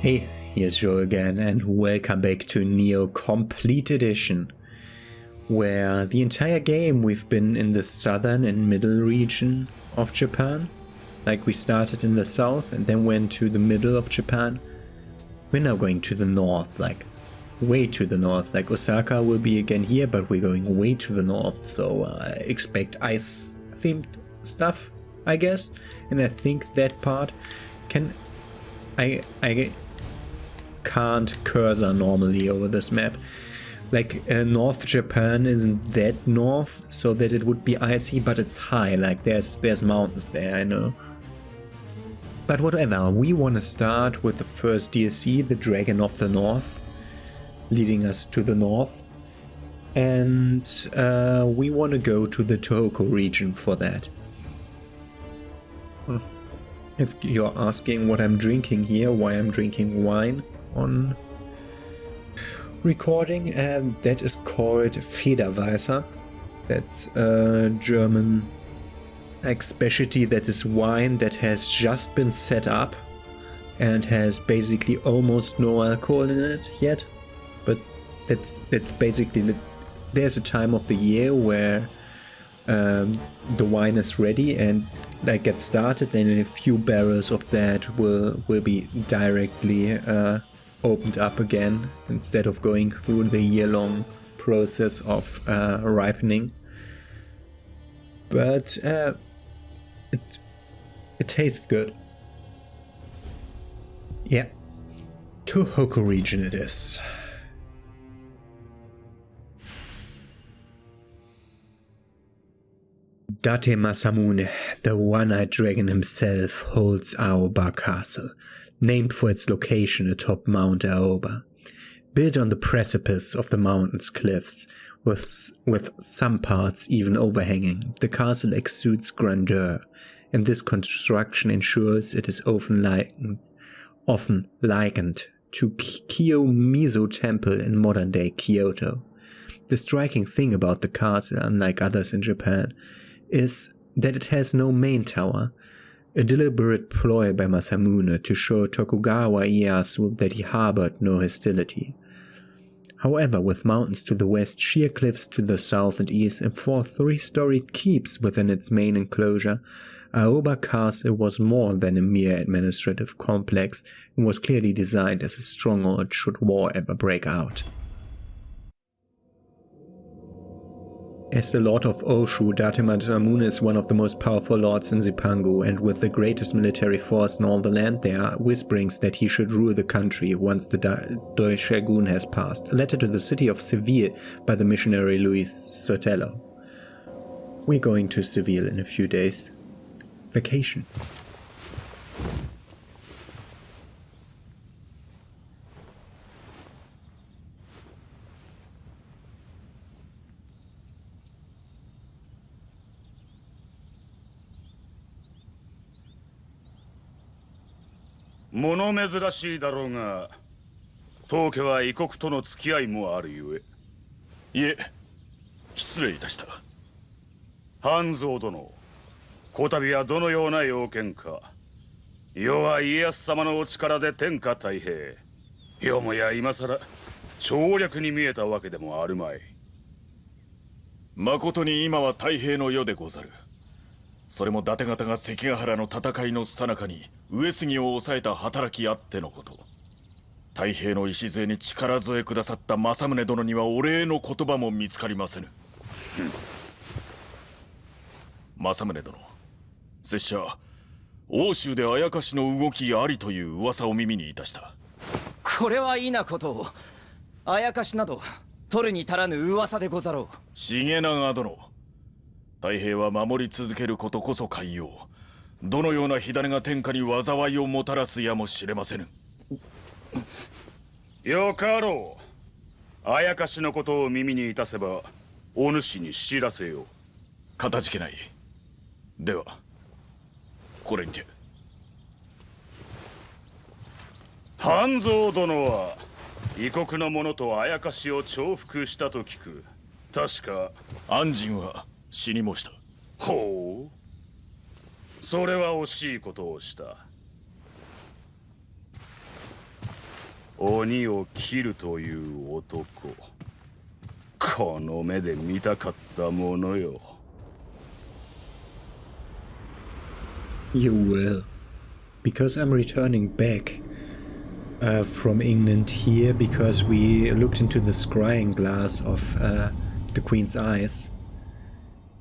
Hey, here's Joe again, and welcome back to Nioh Complete Edition, where the entire game we've been in the southern and middle region of Japan. Like, we started in the south and then went to the middle of Japan. We're now going to the north, like way to the north. Like, Osaka will be again here, but we're going way to the north, so expect ice themed stuff, I guess. And I think that part can... I can't cursor normally over this map. Like, North Japan isn't that north, so that it would be icy, but it's high. Like, there's mountains there, I know. But whatever, we want to start with the first DLC, the Dragon of the North, leading us to the north. And we want to go to the Tohoku region for that. If you're asking what I'm drinking here, why I'm drinking wine on recording, that is called Federweißer. That's a German specialty, that is wine that has just been set up and has basically almost no alcohol in it yet. But that's basically, there's a time of the year where the wine is ready and like get started, then a few barrels of that will be directly opened up again instead of going through the year-long process of ripening. But it tastes good. Yeah, Tohoku region it is. Date Masamune, the one-eyed dragon himself, holds Aoba Castle, named for its location atop Mount Aoba. Built on the precipice of the mountain's cliffs, with some parts even overhanging, the castle exudes grandeur, and this construction ensures it is often likened to Kiyomizu Temple in modern-day Kyoto. The striking thing about the castle, unlike others in Japan, is that it has no main tower, a deliberate ploy by Masamune to show Tokugawa Ieyasu that he harbored no hostility. However, with mountains to the west, sheer cliffs to the south and east, and 4 three-storied keeps within its main enclosure, Aoba Castle was more than a mere administrative complex and was clearly designed as a stronghold should war ever break out. As the Lord of Oshu, Date Masamune is one of the most powerful lords in Zipangu, and with the greatest military force in all the land, there are whisperings that he should rule the country once the Doi Shogun has passed. A letter to the city of Seville by the missionary Luis Sotelo. We're going to Seville in a few days. Vacation.物珍しいだろうが、当家は異国との付き合いもあるゆえ。いえ、失礼いたした。半蔵殿、こたびはどのような要件か。世は家康様のお力で天下太平。よもや今さら調略に見えたわけでもあるまい。まことに今は太平の世でござる。それも伊達方が関ヶ原の戦いの最中に上杉を抑えた働きあってのこと。太平の礎に力添えくださった政宗殿にはお礼の言葉も見つかりませぬ。政宗殿、拙者欧州であやかしの動きありという噂を耳にいたした。これは異なことを。あやかしなど取るに足らぬ噂でござろう。重長殿、太平は守り続けることこそ寛容。どのような火種が天下に災いをもたらすやもしれませぬ。よかろう。あやかしのことを耳にいたせば、お主に知らせよう。かたじけない。では、これにて。半蔵殿は異国の者とあやかしを重複したと聞く。確か安心は死にもした。ほう、それは惜しいことをした。鬼を切るという男、この目で見たかったものよ。You will. Because I'm returning back from England here because we looked into the scrying glass of the Queen's eyes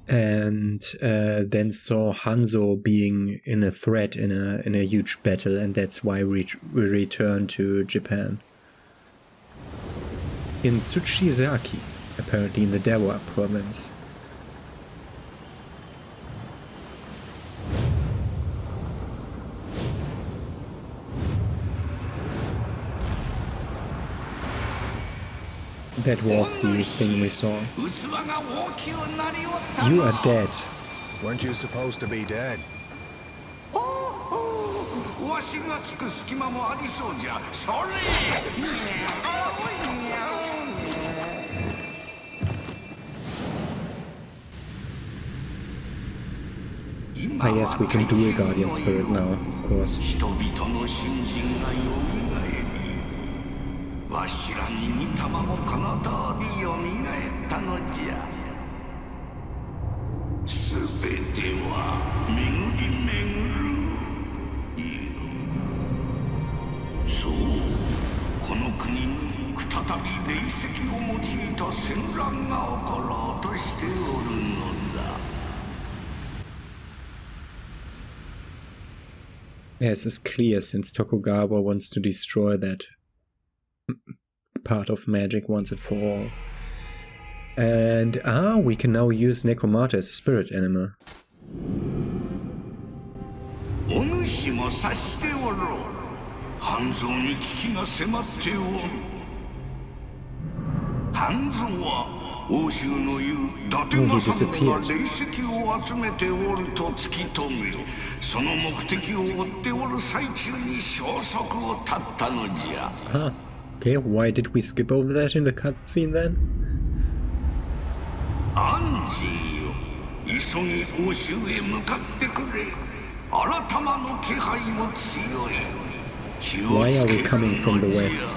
and then saw Hanzo being in a threat in a huge battle, and that's why we returned to Japan. In Tsuchizaki, apparently in the Dewa province. That was the thing we saw. You are dead. Weren't you supposed to be dead? Ah yes, we can do a guardian spirit now, of course. わしらに似たまもこの通りよみがえったのじゃ。すべては巡り巡るよ。そう、この国に再び霊石を用いた戦乱が起ころうとしておるのだ。Yes, it's clear since Tokugawa wants to destroy that part of magic once and for all. And we can now use Nekomata as a spirit animal. お主も察しておろう。半蔵に危機が迫っておる。半蔵は欧州の言う伊達政宗が霊石を集めておると突き止め、その目的を追っておる最中に消息を絶ったのじゃ。Okay, why did we skip over that in the cutscene then? アンジよ、急ぎ欧州へ向かってくれ。新たまの気配も強い。気を Why つ are け we る coming の from the じゃ。 west?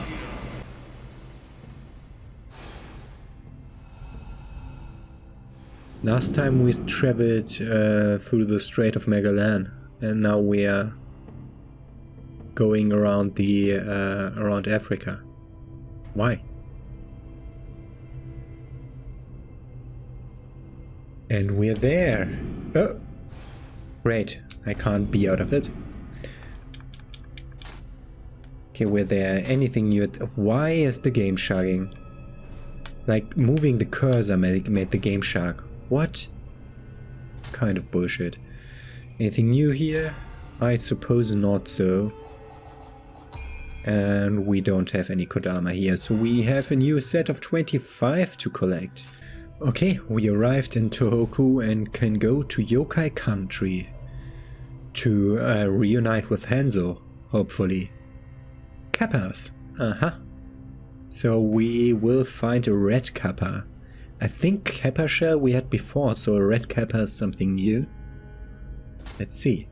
Last time we traveled through the Strait of Magellan, and now we are going around around Africa. Why? And we're there. Oh, great! I can't be out of it. Okay, we're there. Anything new? Why is the game shagging? Like moving the cursor made the game shag. What kind of bullshit? Anything new here? I suppose not so. And we don't have any Kodama here, so we have a new set of 25 to collect. Okay, we arrived in Tohoku and can go to Yokai Country to reunite with Hanzo, hopefully. Kappas! So we will find a red kappa. I think kappa shell we had before, so a red kappa is something new. Let's see.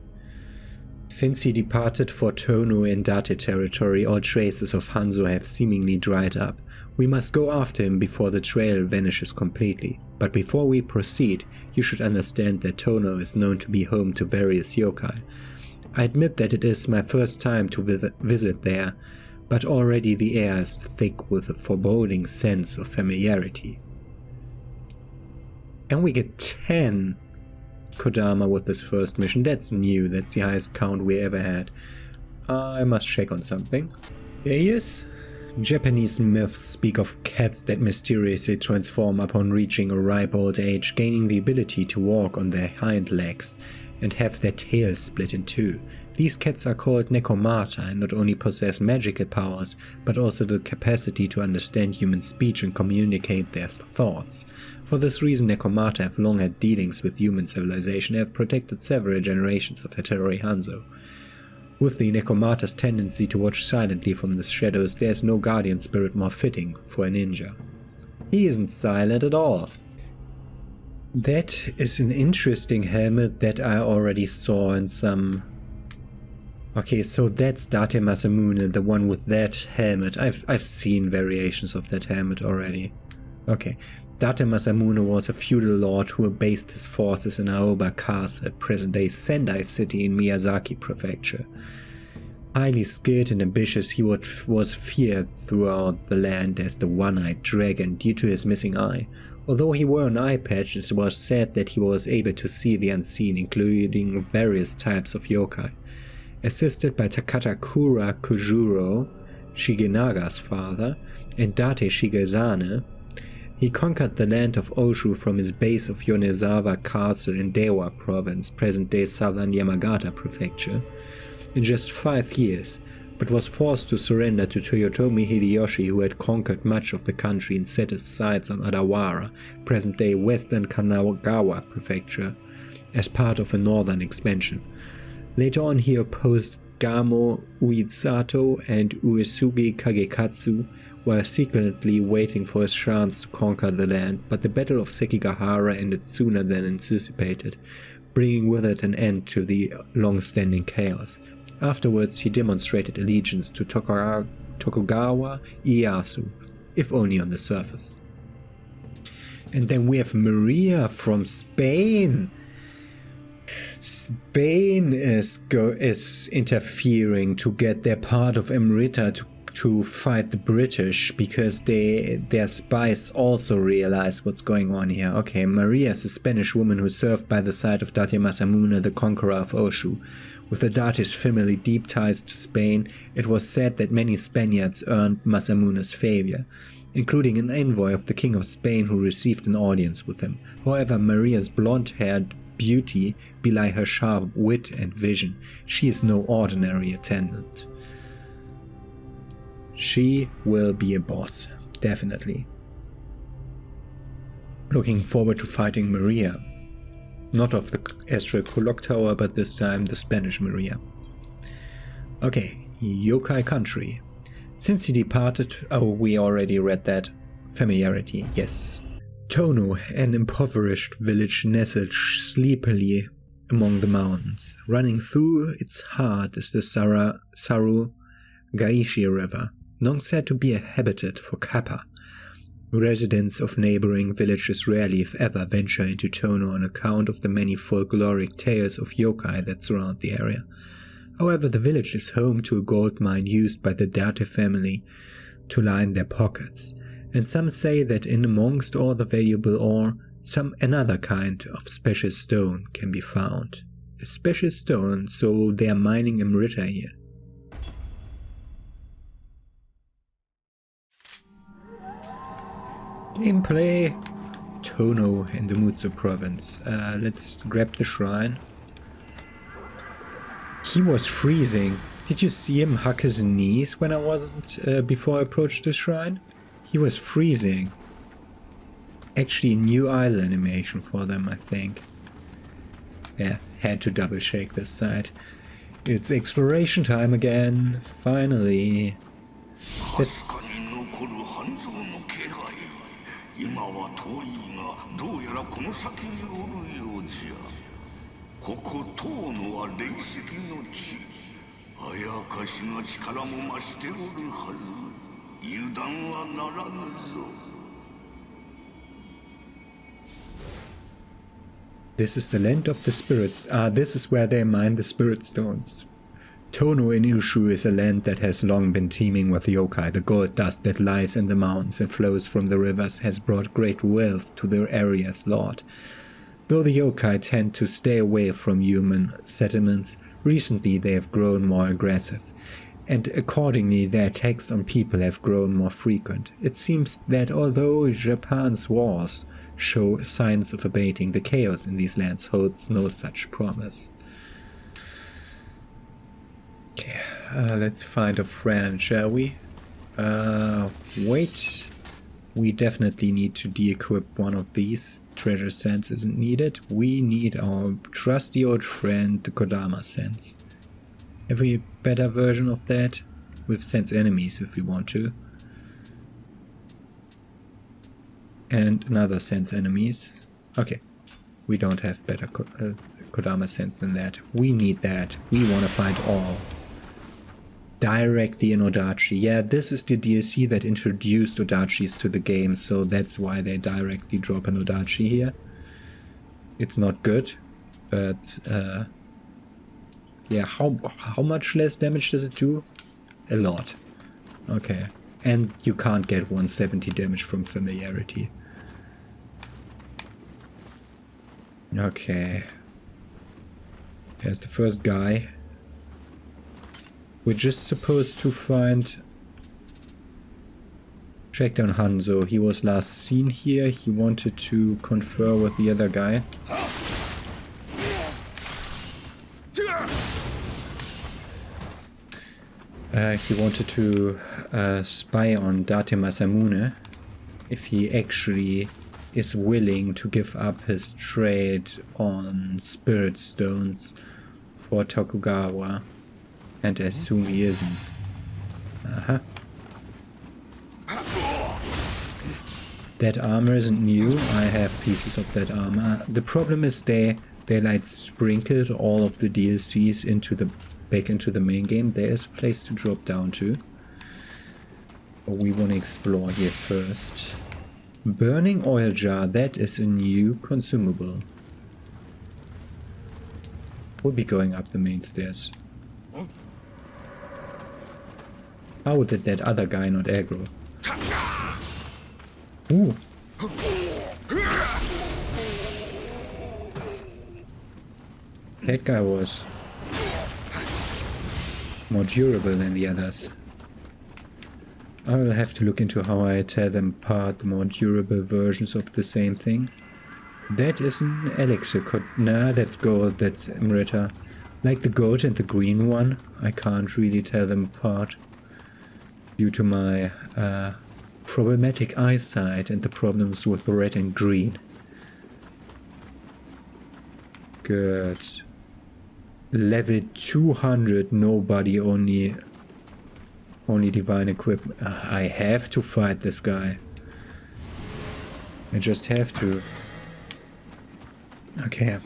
Since he departed for Tono in Date territory, all traces of Hanzo have seemingly dried up. We must go after him before the trail vanishes completely. But before we proceed, you should understand that Tono is known to be home to various yokai. I admit that it is my first time to visit there, but already the air is thick with a foreboding sense of familiarity. And we get 10 Kodama with this first mission. That's new, that's the highest count we ever had. I must check on something. There he is. Japanese myths speak of cats that mysteriously transform upon reaching a ripe old age, gaining the ability to walk on their hind legs and have their tails split in two. These cats are called Nekomata and not only possess magical powers, but also the capacity to understand human speech and communicate their thoughts. For this reason, Nekomata have long had dealings with human civilization and have protected several generations of Hattori Hanzo. With the Nekomata's tendency to watch silently from the shadows, there is no guardian spirit more fitting for a ninja. He isn't silent at all. That is an interesting helmet that I already saw in some Okay, so that's Date Masamune, the one with that helmet. I've seen variations of that helmet already. Okay. Date Masamune was a feudal lord who based his forces in Aoba Castle, present-day Sendai City in Miyazaki Prefecture. Highly skilled and ambitious, he was feared throughout the land as the One-Eyed Dragon due to his missing eye. Although he wore an eye patch, it was said that he was able to see the unseen, including various types of yokai. Assisted by Takatakura Kujuro, Shigenaga's father, and Date Shigezane, he conquered the land of Oshu from his base of Yonezawa Castle in Dewa Province, present-day southern Yamagata Prefecture, in just 5 years, but was forced to surrender to Toyotomi Hideyoshi, who had conquered much of the country and set his sights on Adawara, present-day western Kanagawa Prefecture, as part of a northern expansion. Later on he opposed Gamo Uesato and Uesugi Kagekatsu while secretly waiting for his chance to conquer the land, but the Battle of Sekigahara ended sooner than anticipated, bringing with it an end to the long-standing chaos. Afterwards he demonstrated allegiance to Tokugawa Ieyasu, if only on the surface. And then we have Maria from Spain. Spain is interfering to get their part of Emerita to fight the British because their spies also realize what's going on here. Okay, Maria is a Spanish woman who served by the side of Date Masamune, the conqueror of Oshu. With the Date's family deep ties to Spain, it was said that many Spaniards earned Masamune's favor, including an envoy of the King of Spain who received an audience with him. However, Maria's blonde-haired beauty belie her sharp wit and vision. She is no ordinary attendant. She will be a boss, definitely. Looking forward to fighting Maria. Not of the Astral Clock Tower, but this time the Spanish Maria. Okay, Yokai Country. Since he departed, we already read that. Familiarity, yes. Tono, an impoverished village nestled sleepily among the mountains. Running through its heart is the Saru Gaishi River, long said to be habited for Kappa. Residents of neighboring villages rarely, if ever, venture into Tono on account of the many folkloric tales of yokai that surround the area. However, the village is home to a gold mine used by the Date family to line their pockets, and some say that in amongst all the valuable ore, another kind of special stone can be found. A special stone, so they are mining Emerita here. Gameplay. Tono in the Mutsu province. Let's grab the shrine. He was freezing. Did you see him hug his knees when I wasn't before I approached the shrine? He was freezing. Actually, new idle animation for them, I think. Yeah, had to double shake this side. It's exploration time again. Finally. Let's... This is the land of the spirits. This is where they mine the spirit stones. Tono in Ushu is a land that has long been teeming with yokai. The gold dust that lies in the mountains and flows from the rivers has brought great wealth to the area's lord. Though the yokai tend to stay away from human settlements, recently they have grown more aggressive, and accordingly their attacks on people have grown more frequent. It seems that although Japan's wars show signs of abating, the chaos in these lands holds no such promise. Okay, let's find a friend, shall we? Wait. We definitely need to de-equip one of these. Treasure sense isn't needed. We need our trusty old friend, the Kodama sense. Have we a better version of that? With sense enemies if we want to. And another sense enemies. Okay. We don't have better Kodama sense than that. We need that. We want to find all. directly in Odachi. Yeah, this is the DLC that introduced Odachis to the game, so that's why they directly drop an Odachi here. It's not good, but yeah, how much less damage does it do? A lot. Okay, and you can't get 170 damage from familiarity. Okay. There's the first guy. We're just supposed to track down Hanzo. He was last seen here. He wanted to confer with the other guy. He wanted to spy on Date Masamune if he actually is willing to give up his trade on spirit stones for Tokugawa, and I assume he isn't. That armor isn't new. I have pieces of that armor. The problem is they like sprinkled all of the DLCs back into the main game. There is a place to drop down to, but we want to explore here first. Burning oil jar, that is a new consumable. We'll be going up the main stairs. How did that other guy not aggro? Ooh. That guy was more durable than the others. I will have to look into how I tear them apart, the more durable versions of the same thing. That is an elixir code. Nah, that's gold, that's Emerita. Like the gold and the green one, I can't really tell them apart due to my problematic eyesight and the problems with red and green. Good. Level 200, nobody, only divine equipment. I have to fight this guy. I just have to. Okay.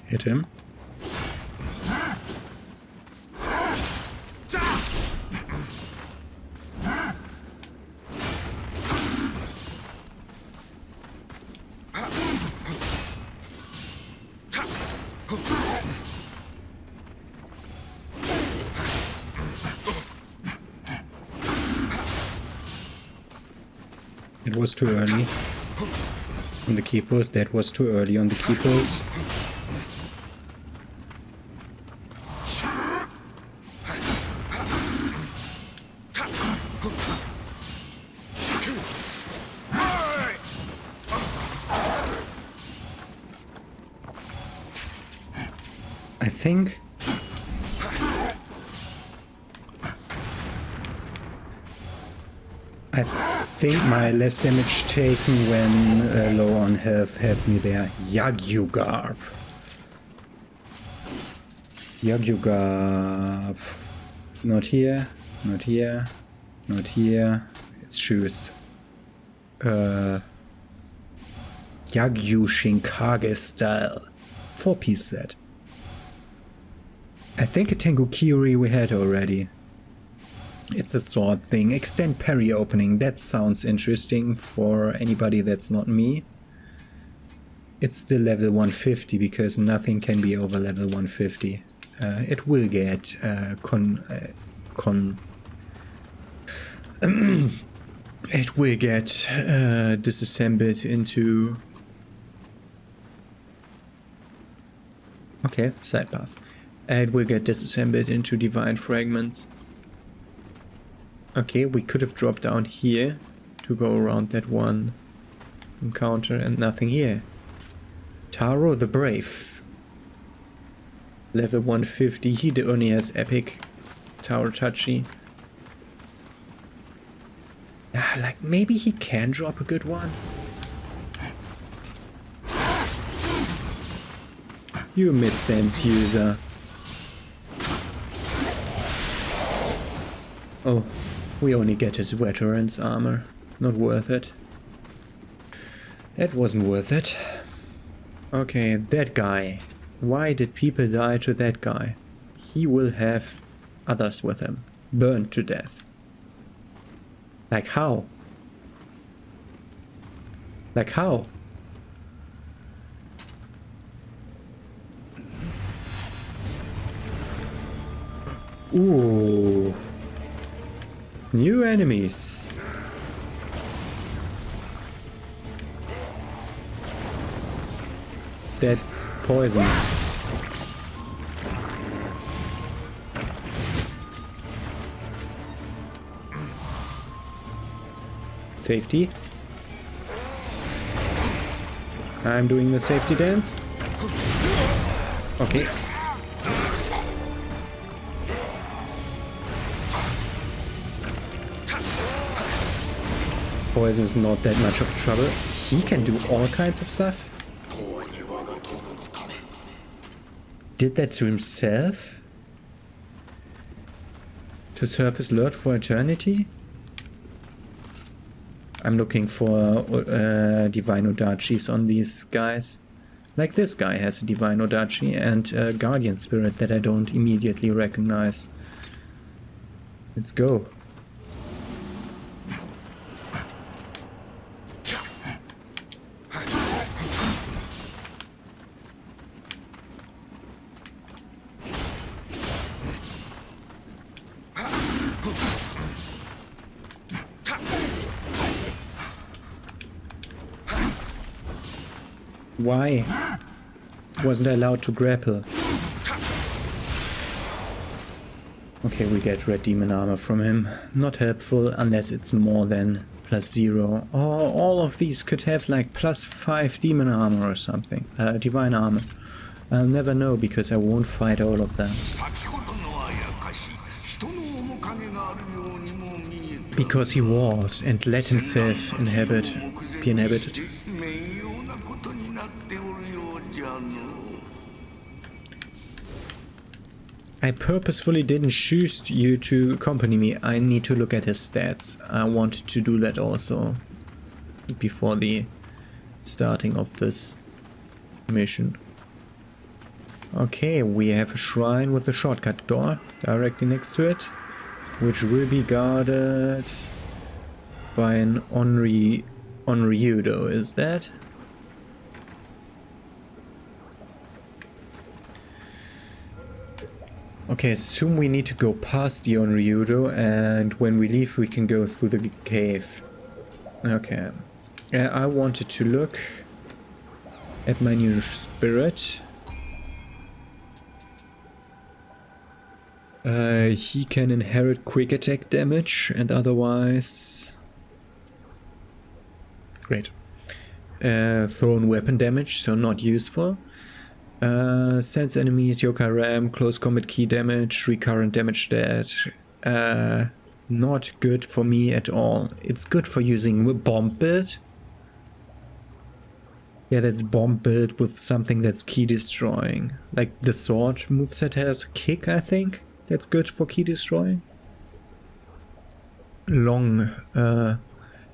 Hit him. It was too early on the keepers. That was too early on the keepers. I think my less damage taken when low on health helped me there. Yagyu Garb. Yagyu Garb. Not here, not here, not here. It's shoes. Yagyu Shinkage style. 4-piece set. I think a Tengu Kyuri we had already. It's a sword thing. Extend parry opening. That sounds interesting for anybody that's not me. It's still level 150 because nothing can be over level 150. It will get it will get disassembled into. Okay, side path. It will get disassembled into divine fragments. Okay, we could have dropped down here to go around that one encounter and nothing here. Taro the Brave. Level 150, he only has epic Taro Tachi. Like maybe he can drop a good one. You mid-stance user. Oh, we only get his veteran's armor. Not worth it. That wasn't worth it. Okay, that guy. Why did people die to that guy? He will have others with him. Burned to death. Like how? Like how? Ooh. New enemies. That's poison. Safety. I'm doing the safety dance. Okay. Poison is not that much of trouble. He can do all kinds of stuff. Did that to himself? To serve his lord for eternity? I'm looking for Divine Odachis on these guys. Like this guy has a Divine Odachi and a Guardian Spirit that I don't immediately recognize. Let's go. Why wasn't I allowed to grapple? Okay, we get red demon armor from him. Not helpful unless it's more than +0. Oh, all of these could have like +5 demon armor or something. Divine armor. I'll never know because I won't fight all of them. Because he was and let himself be inhabited. I purposefully didn't choose you to accompany me. I need to look at his stats. I wanted to do that also before the starting of this mission. Okay, we have a shrine with a shortcut door directly next to it, which will be guarded by an Onryudo, is that? Okay, assume we need to go past the Onryudo, and when we leave we can go through the cave. Okay. I wanted to look at my new spirit. He can inherit quick attack damage and otherwise... Great. Thrown weapon damage, so not useful. Sense enemies, Yokai Ram, close combat key damage, recurrent damage stat. Not good for me at all. It's good for using bomb build. Yeah, that's bomb build with something that's key destroying. Like the sword moveset has kick, I think. That's good for key destroying. Long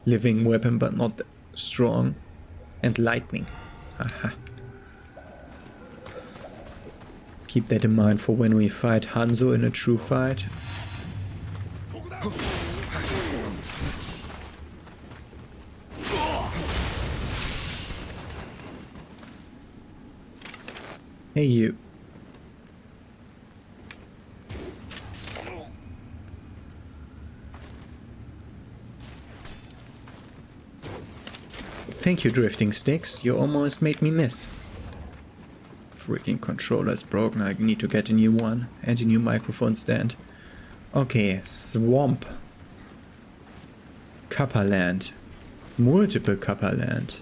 living weapon, but not strong. And lightning. Aha. Keep that in mind for when we fight Hanzo in a true fight. Hey you. Thank you, Drifting Sticks. You almost made me miss. Freaking controller is broken. I need to get a new one and a new microphone stand. Okay, swamp. Kappa land. Multiple Kappa land.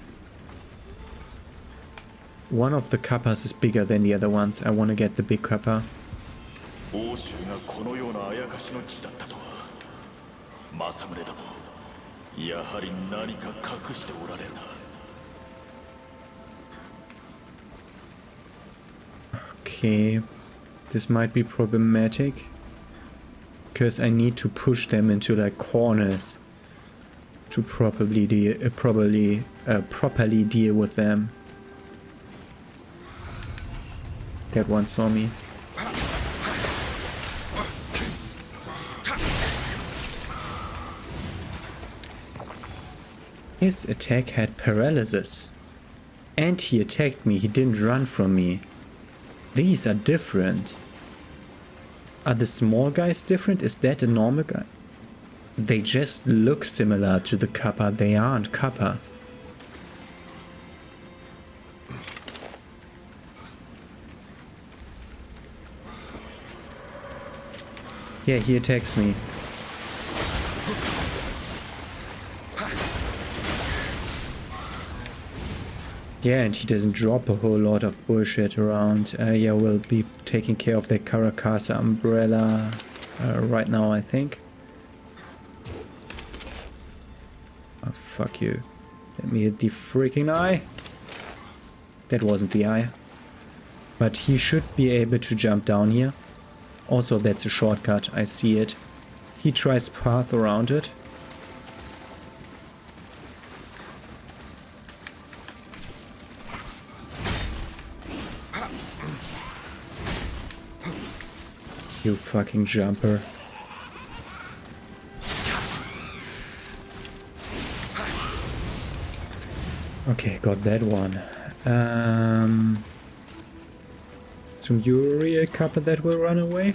One of the Kappas is bigger than the other ones. I want to get the big Kappa. Okay, this might be problematic because I need to push them into like corners to properly deal with them. That one saw me. His attack had paralysis. And he attacked me, he didn't run from me. These are different. Are the small guys different? Is that a normal guy? They just look similar to the Kappa, they aren't Kappa. Yeah, he attacks me. Yeah, and he doesn't drop a whole lot of bullshit around. Yeah, we'll be taking care of the Karakasa umbrella right now, I think. Oh, fuck you. Let me hit the freaking eye. That wasn't the eye. But he should be able to jump down here. Also, that's a shortcut, I see it. He tries path around it. You fucking jumper. Okay, got that one. Some Yuri, a couple that will run away.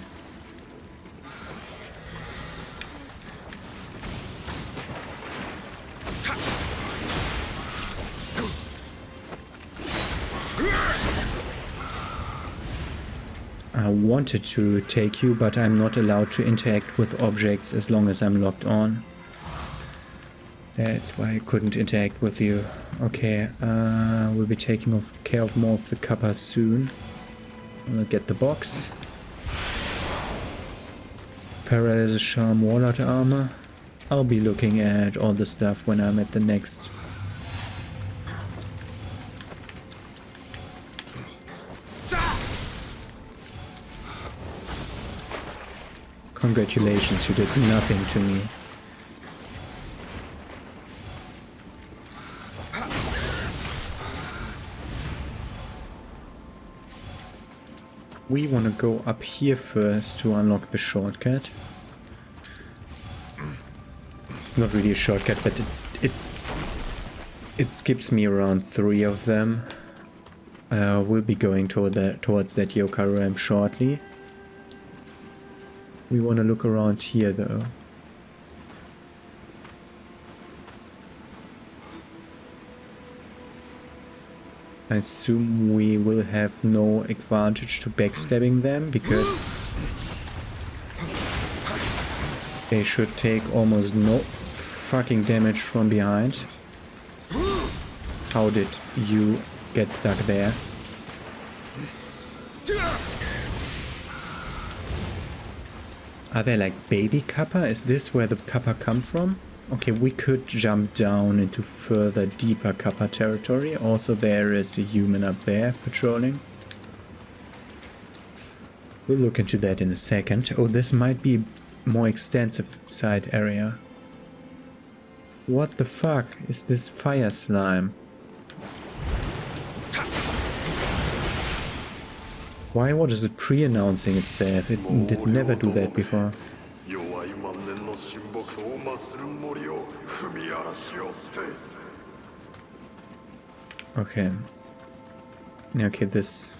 I wanted to take you, but I'm not allowed to interact with objects as long as I'm locked on. That's why I couldn't interact with you. Okay, we'll be taking care of more of the Kappa soon. We'll get the box. Paralysis Charm, Warlord Armor. I'll be looking at all the stuff when I'm at the next. Congratulations, you did nothing to me. We want to go up here first to unlock the shortcut. It's not really a shortcut, but it skips me around 3 of them. We'll be going towards that Yokai ramp shortly. We want to look around here though. I assume we will have no advantage to backstabbing them because they should take almost no fucking damage from behind. How did you get stuck there? Are they like baby Kappa? Is this where the Kappa come from? Okay, we could jump down into further deeper Kappa territory. Also, there is a human up there patrolling. We'll look into that in a second. Oh, this might be a more extensive side area. What the fuck is this fire slime? Why was it pre-announcing itself? It did never do that before. Okay. Okay, this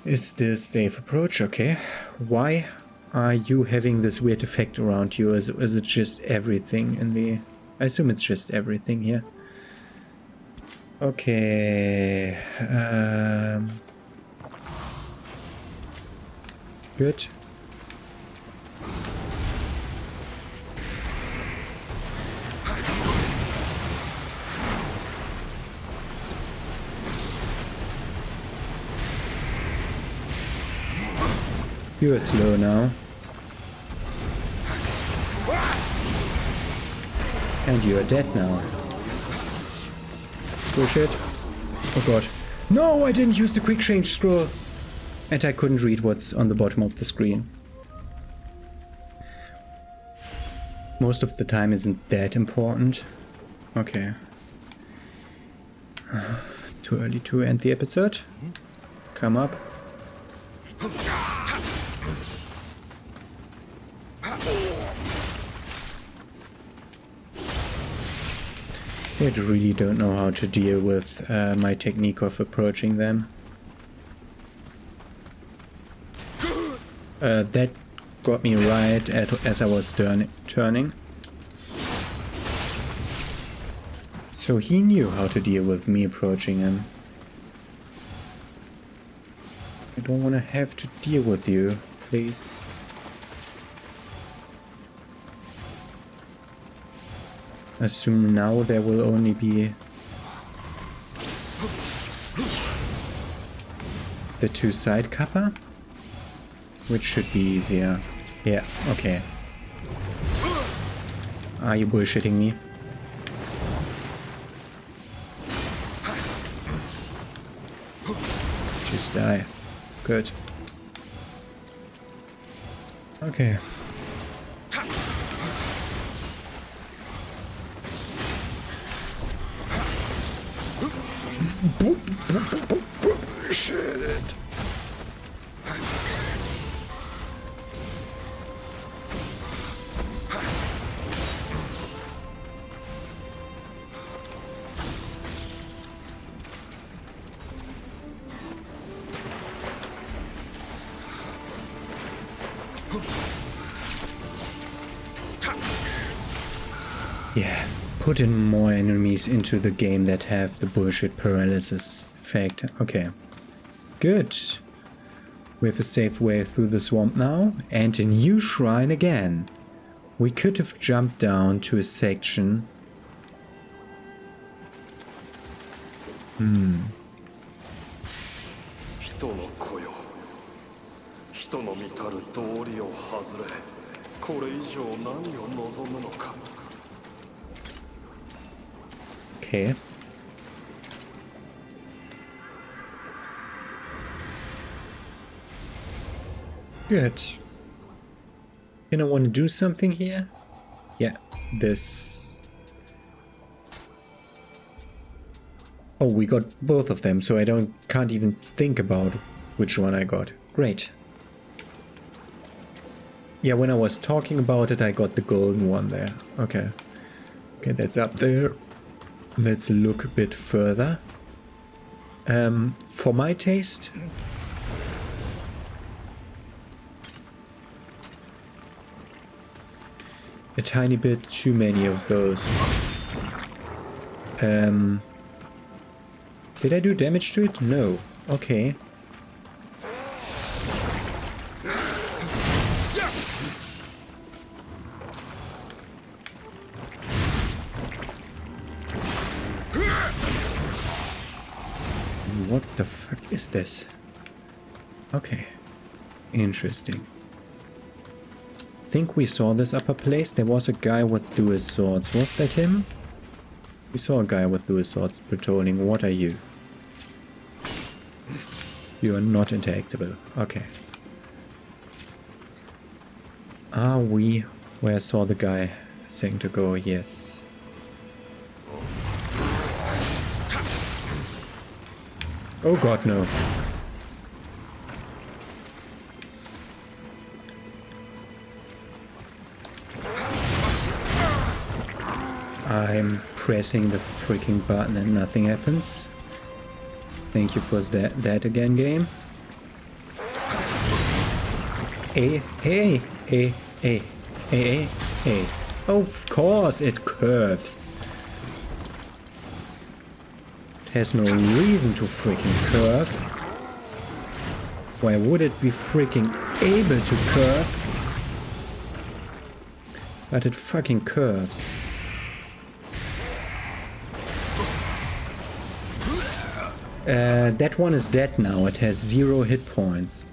is the safe approach, okay. Why are you having this weird effect around you? Is it just everything in the... I assume it's just everything here. Okay. Good. You are slow now. And you are dead now. Bullshit. Oh god. No, I didn't use the quick change scroll. And I couldn't read what's on the bottom of the screen. Most of the time isn't that important. Okay. Too early to end the episode. Come up. I really don't know how to deal with my technique of approaching them. That got me right as I was turning. So he knew how to deal with me approaching him. I don't want to have to deal with you, please. Assume now there will only be the two side kappa, which should be easier. Yeah, okay. Are you bullshitting me? Just die. Good. Okay. Shit. Yeah, put in more enemies into the game that have the bullshit paralysis effect. Okay, good. We have a safe way through the swamp now, and a new shrine again. We could have jumped down to a section. 人の子よ、人の見たる道理を外れ、これ以上何を望むのか。 Okay. Good. Gonna want to do something here? Yeah, this. Oh, we got both of them, so I can't even think about which one I got. Great. Yeah, when I was talking about it, I got the golden one there. Okay. Okay, that's up there. Let's look a bit further. For my taste, a tiny bit too many of those. Did I do damage to it? No. Okay. What the fuck is this? Okay. Interesting. Think we saw this upper place. There was a guy with dual swords. Was that him? We saw a guy with dual swords patrolling. What are you? You are not interactable. Okay. Are we where I saw the guy a second ago? Yes. Oh god, no. I'm pressing the freaking button and nothing happens. Thank you for that again, game. Of course it curves. It has no reason to freaking curve. Why would it be freaking able to curve? But it fucking curves. That one is dead now. It has 0 hit points.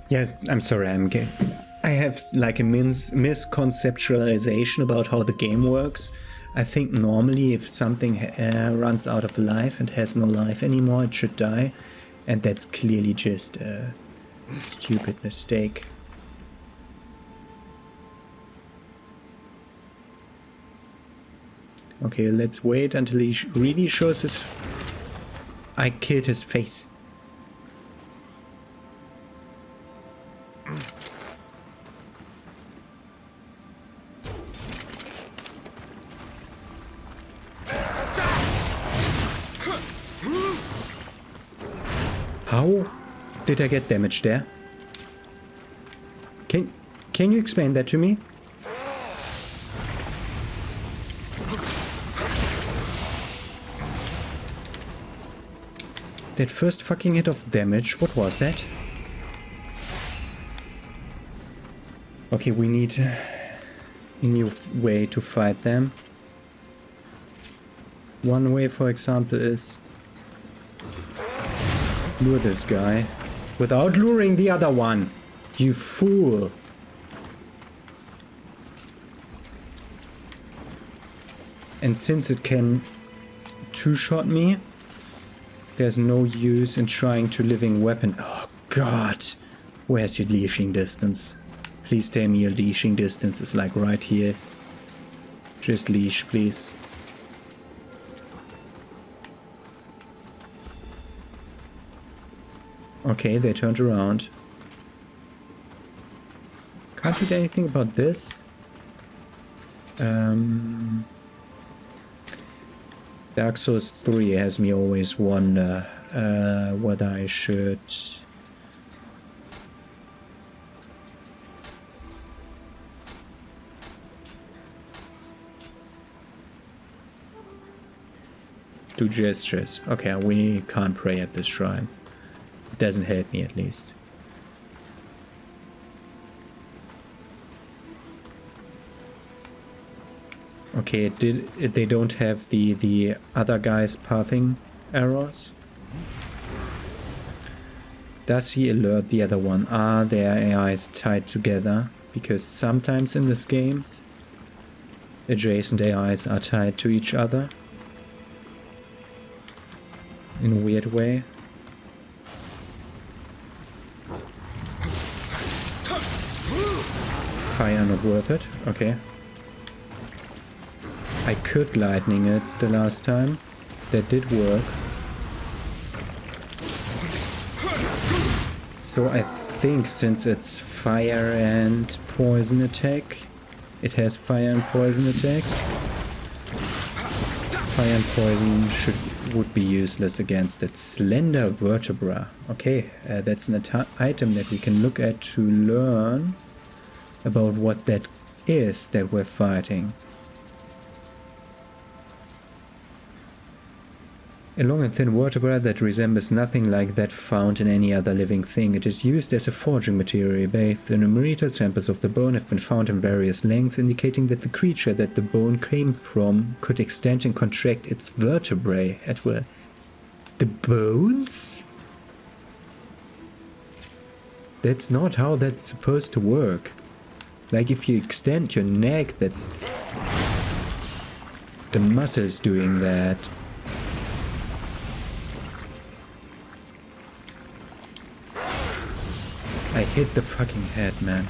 Yeah, I'm sorry. I have like a misconceptualization about how the game works. I think normally if something runs out of life and has no life anymore, it should die. And that's clearly just a stupid mistake. Okay, let's wait until he really shows his... I killed his face. How did I get damaged there? Can you explain that to me? That first fucking hit of damage, what was that? Okay, we need a new way to fight them. One way, for example, is lure this guy without luring the other one. You fool! And since it can two-shot me, there's no use in trying to living weapon. Oh god! Where's your leashing distance? Please tell me your leashing distance is like right here. Just leash, please. Okay, they turned around. Can't do anything about this. Dark Souls 3 has me always wonder whether I should do gestures. Okay, we can't pray at this shrine. It doesn't help me, at least. Okay, they don't have the other guy's pathing arrows. Does he alert the other one? Are their AIs tied together? Because sometimes in these games, adjacent AIs are tied to each other in a weird way. Fire not worth it. Okay. I could lightning it the last time. That did work. So I think since it's fire and poison attack, it has fire and poison attacks. Fire and poison would be useless against it. Slender vertebra. Okay, that's an item that we can look at to learn about what that is that we're fighting. A long and thin vertebra that resembles nothing like that found in any other living thing. It is used as a forging material. Both the numerator samples of the bone have been found in various lengths, indicating that the creature that the bone came from could extend and contract its vertebrae at will. The bones? That's not how that's supposed to work. Like if you extend your neck, that's the muscles doing that. I hit the fucking head, man.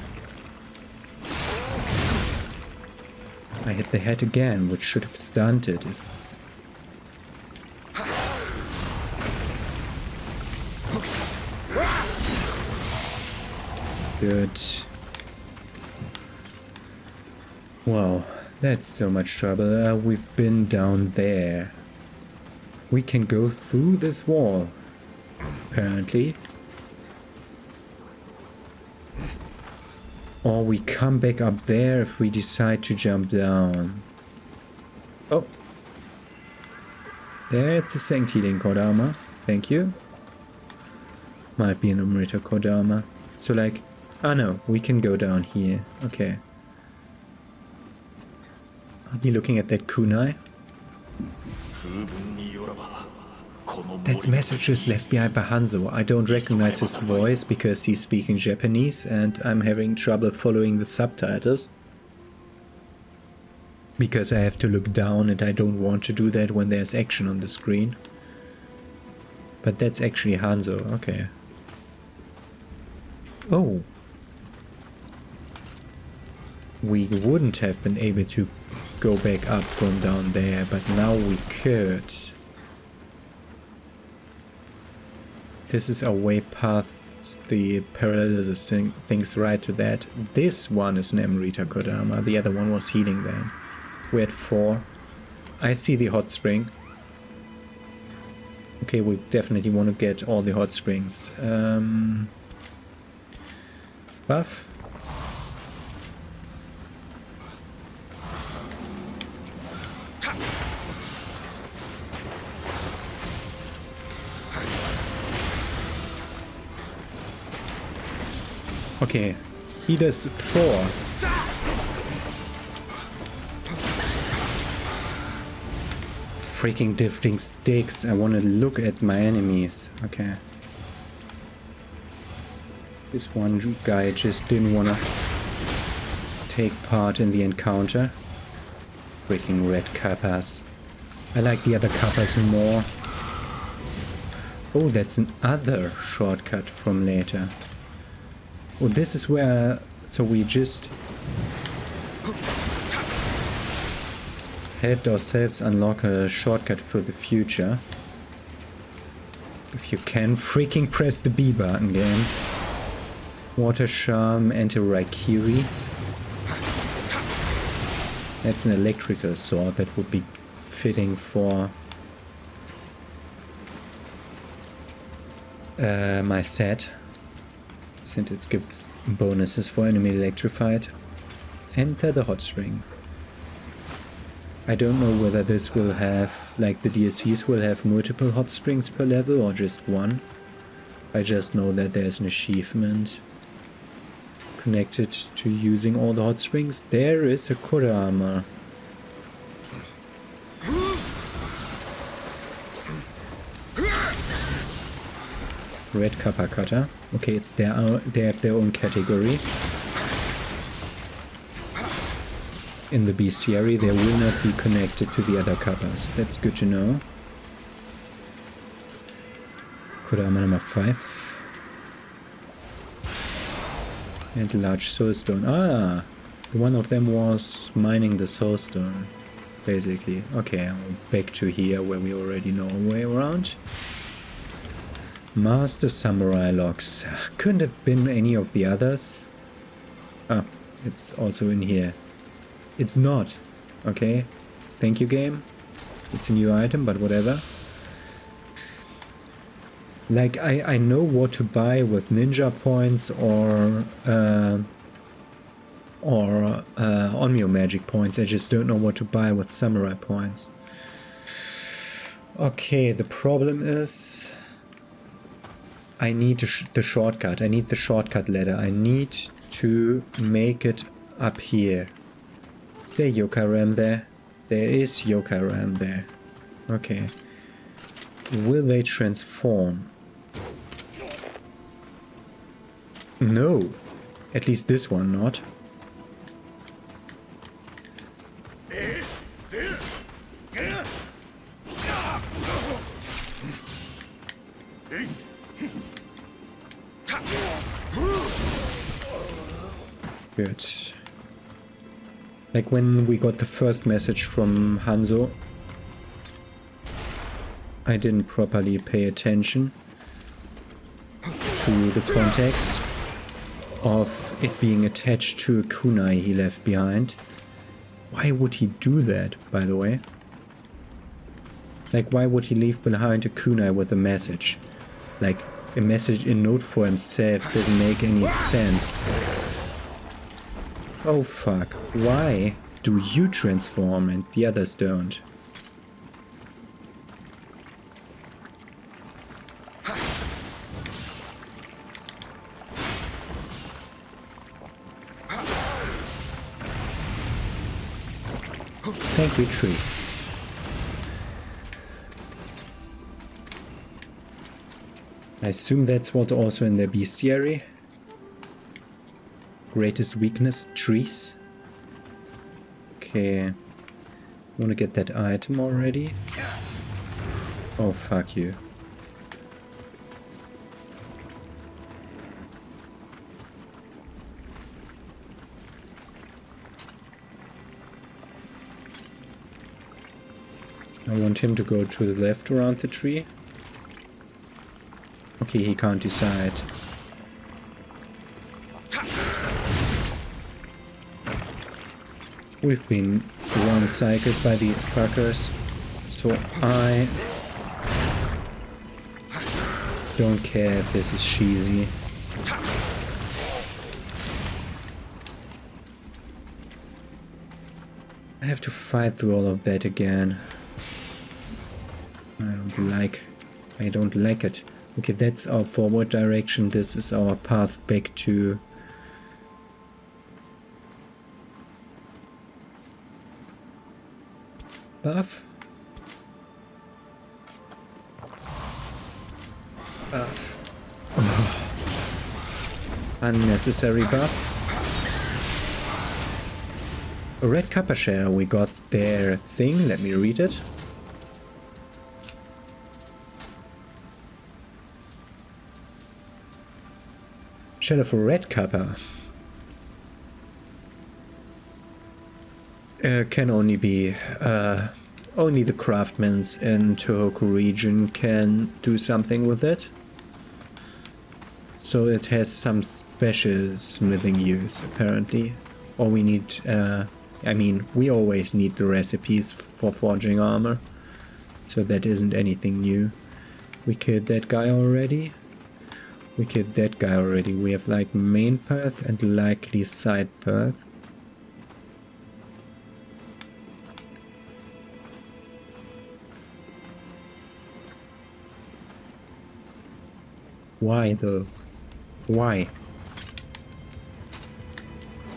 I hit the head again, which should have stunned it if... Good. Wow, that's so much trouble. We've been down there. We can go through this wall, apparently. Or we come back up there if we decide to jump down. Oh. That's a Sanct Healing Kodama. Thank you. Might be an Umrita Kodama. So like... Ah no, we can go down here. Okay. I'll be looking at that kunai. That's messages left behind by Hanzo. I don't recognize his voice because he's speaking Japanese and I'm having trouble following the subtitles. Because I have to look down and I don't want to do that when there's action on the screen. But that's actually Hanzo, okay. Oh. We wouldn't have been able to go back up from down there, but now we could. This is our way past the paralysis things right to that. This one is an Emerita Kodama, the other one was healing then. We're at 4. I see the hot spring. Okay, we definitely want to get all the hot springs. Buff. Okay, he does 4. Freaking drifting sticks. I want to look at my enemies. Okay. This one guy just didn't want to take part in the encounter. Freaking red kappas. I like the other kappas more. Oh, that's another shortcut from later. Oh, this is where... So we just... helped ourselves unlock a shortcut for the future. If you can, freaking press the B button again. Water Charm, Anti-Raikiri. That's an electrical sword that would be fitting for my set, since it gives bonuses for enemy electrified. Enter the hot spring. I don't know whether this will have, like the DLCs will have multiple hot springs per level or just one. I just know that there's an achievement connected to using all the hot springs. There is a Kurama. Red Kappa Cutter. Okay, it's they have their own category. In the bestiary, they will not be connected to the other kappas. That's good to know. Kurama number 5. And a large soulstone. Ah! One of them was mining the soulstone, basically. Okay, back to here where we already know our way around. Master Samurai Locks. Couldn't have been any of the others. Ah, it's also in here. It's not. Okay. Thank you, game. It's a new item, but whatever. Like, I know what to buy with ninja points or Onmyo magic points. I just don't know what to buy with samurai points. Okay, the problem is I need the shortcut. I need the shortcut ladder. I need to make it up here. Is there Yokai Ram there? There is Yokai Ram there. Okay. Will they transform? No. At least this one not. Good. Like when we got the first message from Hanzo, I didn't properly pay attention to the context of it being attached to a kunai he left behind. Why would he do that, by the way? Like, why would he leave behind a kunai with a message? Like, a message in note for himself doesn't make any sense. Oh fuck, why do you transform and the others don't? Thank you, trees. I assume that's what also in the bestiary. Greatest weakness, trees. Okay. Wanna get that item already? Oh, fuck you. I want him to go to the left around the tree. Okay, he can't decide. We've been one-cycled by these fuckers, so I don't care if this is cheesy. I have to fight through all of that again. I don't like it. Okay, that's our forward direction. This is our path back to... buff? Buff. Oh. Unnecessary buff. A red copper share, we got their thing. Let me read it. Shell of a red copper. Can only be... only the craftsmen in Tohoku Region can do something with it. So it has some special smithing use, apparently. Or we need... I mean, we always need the recipes for forging armor. So that isn't anything new. We killed that guy already. We killed that guy already. We have like main path and likely side path. Why though? Why?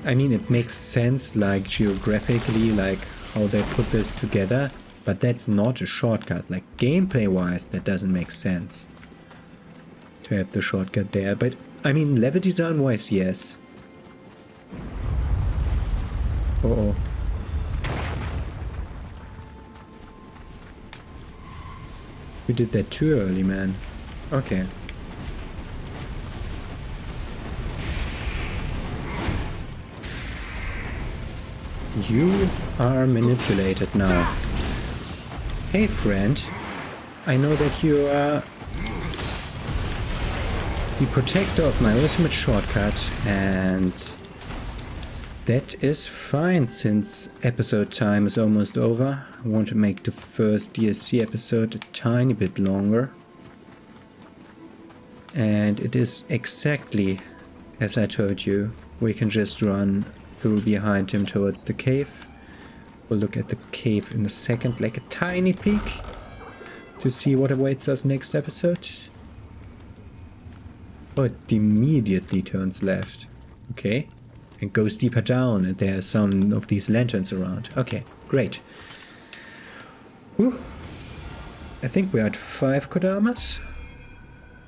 I mean, it makes sense, like geographically, like how they put this together, but that's not a shortcut. Like gameplay wise, that doesn't make sense to have the shortcut there. But I mean, level design wise, yes. Uh-oh. You did that too early, man. Okay. You are manipulated now. Hey friend, I know that you are the protector of my ultimate shortcut, and that is fine since episode time is almost over. I want to make the first DLC episode a tiny bit longer. And it is exactly as I told you. We can just run through behind him towards the cave. We'll look at the cave in a second, like a tiny peek, to see what awaits us next episode. Oh, it immediately turns left. Okay. And goes deeper down, and there are some of these lanterns around. Okay, great. Whew. I think we're at 5 Kodamas.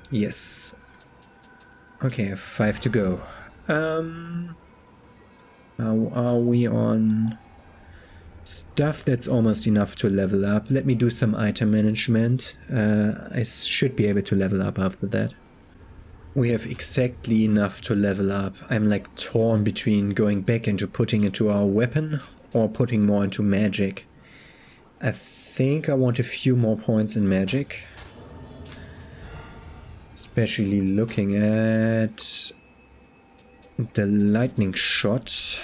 Yes. Okay, 5 to go. Now are we on stuff that's almost enough to level up? Let me do some item management. I should be able to level up after that. We have exactly enough to level up. I'm like torn between going back into putting into our weapon or putting more into magic. I think I want a few more points in magic. Especially looking at the lightning shot.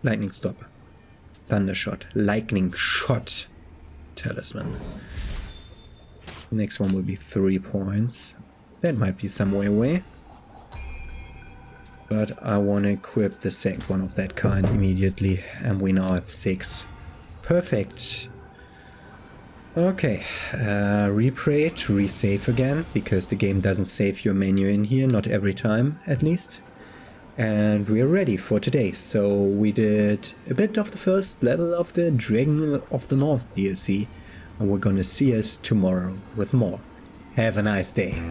Lightning stop. Thunder shot. Lightning shot. Talisman. Next one will be 3 points. That might be some way away. But I want to equip the second one of that kind immediately. And we now have 6. Perfect. Okay, replay to resave again, because the game doesn't save your menu in here, not every time at least. And we're ready for today. So we did a bit of the first level of the Dragon of the North DLC, and we're gonna see us tomorrow with more. Have a nice day.